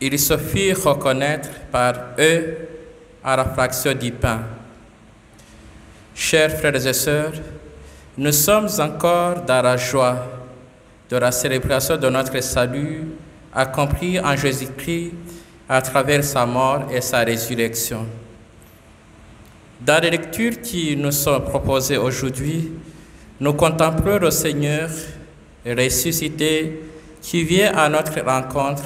Ils se firent reconnaître par eux à la fraction du pain. Chers frères et sœurs, nous sommes encore dans la joie de la célébration de notre salut accompli en Jésus-Christ à travers sa mort et sa résurrection. Dans les lectures qui nous sont proposées aujourd'hui, nous contemplons le Seigneur ressuscité qui vient à notre rencontre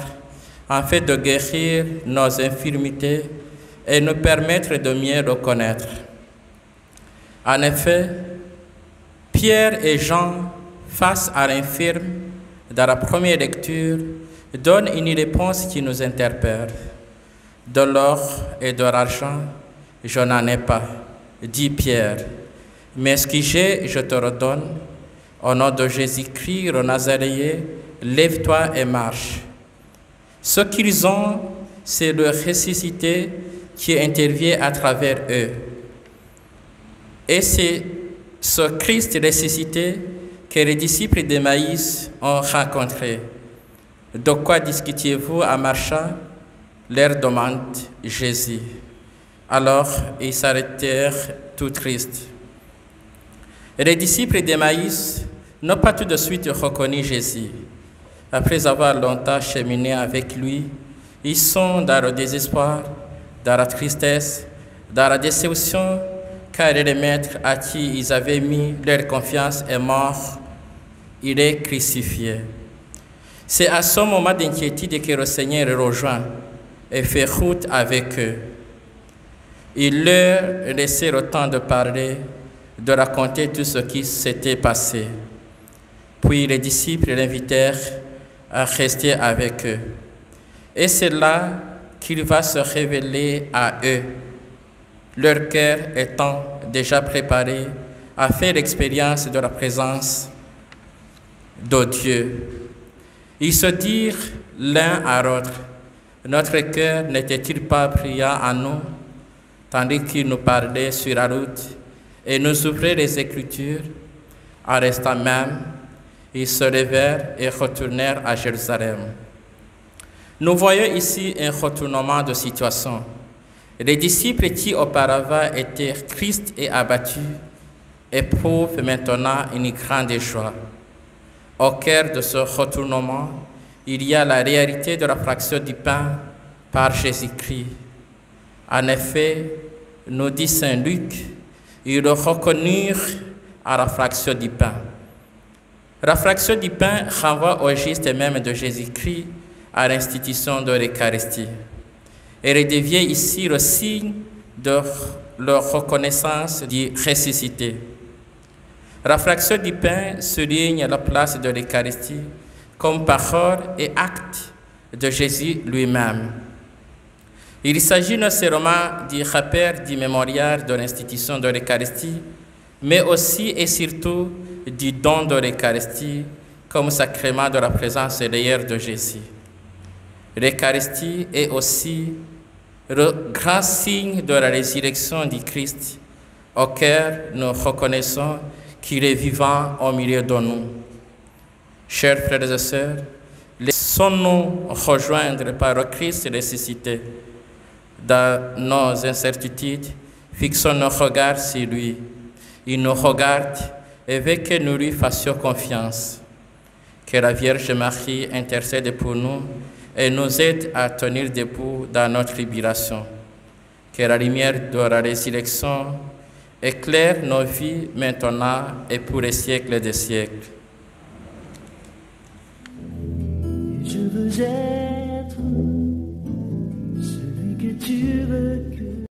afin de guérir nos infirmités et nous permettre de mieux le connaître. En effet, Pierre et Jean, face à l'infirme, dans la première lecture, donnent une réponse qui nous interpelle. De l'or et de l'argent, je n'en ai pas, dit Pierre, mais ce que j'ai, je te redonne. Au nom de Jésus-Christ, le Nazaréen, lève-toi et marche. Ce qu'ils ont, c'est le ressuscité qui intervient à travers eux. Et c'est ce Christ ressuscité que les disciples d'Emmaüs ont rencontré. De quoi discutiez-vous en marchant? Leur demande Jésus. Alors ils s'arrêtèrent tout tristes. Les disciples d'Emmaüs n'ont pas tout de suite reconnu Jésus. Après avoir longtemps cheminé avec lui, ils sont dans le désespoir, dans la tristesse, dans la déception, car le maître à qui ils avaient mis leur confiance est mort, il est crucifié. C'est à ce moment d'inquiétude que le Seigneur les rejoint et fait route avec eux. Il leur laissait le temps de parler, de raconter tout ce qui s'était passé. Puis les disciples l'invitèrent à rester avec eux. Et c'est là qu'il va se révéler à eux, leur cœur étant déjà préparé à faire l'expérience de la présence de Dieu. Ils se dirent l'un à l'autre, notre cœur n'était-il pas brillant en nous, tandis qu'il nous parlait sur la route et nous ouvrait les Écritures. En restant même, ils se levèrent et retournèrent à Jérusalem. Nous voyons ici un retournement de situation. Les disciples qui auparavant étaient tristes et abattus éprouvent maintenant une grande joie. Au cœur de ce retournement, il y a la réalité de la fraction du pain par Jésus-Christ. En effet, nous dit Saint Luc, ils le reconnurent à la fraction du pain. La fraction du pain renvoie au geste même de Jésus-Christ à l'institution de l'Eucharistie. Elle devient ici le signe de leur reconnaissance du ressuscité. La fraction du pain souligne la place de l'Eucharistie comme parole et acte de Jésus lui-même. Il s'agit non seulement du rappel du mémorial de l'institution de l'Eucharistie, mais aussi et surtout du don de l'Eucharistie comme sacrement de la présence réelle de Jésus. L'Eucharistie est aussi le grand signe de la résurrection du Christ, auquel nous reconnaissons qu'il est vivant au milieu de nous. Chers frères et sœurs, laissons-nous rejoindre par le Christ ressuscité. Dans nos incertitudes, fixons nos regards sur lui. Il nous regarde et veut que nous lui fassions confiance. Que la Vierge Marie intercède pour nous et nous aide à tenir debout dans notre tribulation. Que la lumière de la résurrection éclaire nos vies maintenant et pour les siècles des siècles. Je veux être celui que tu veux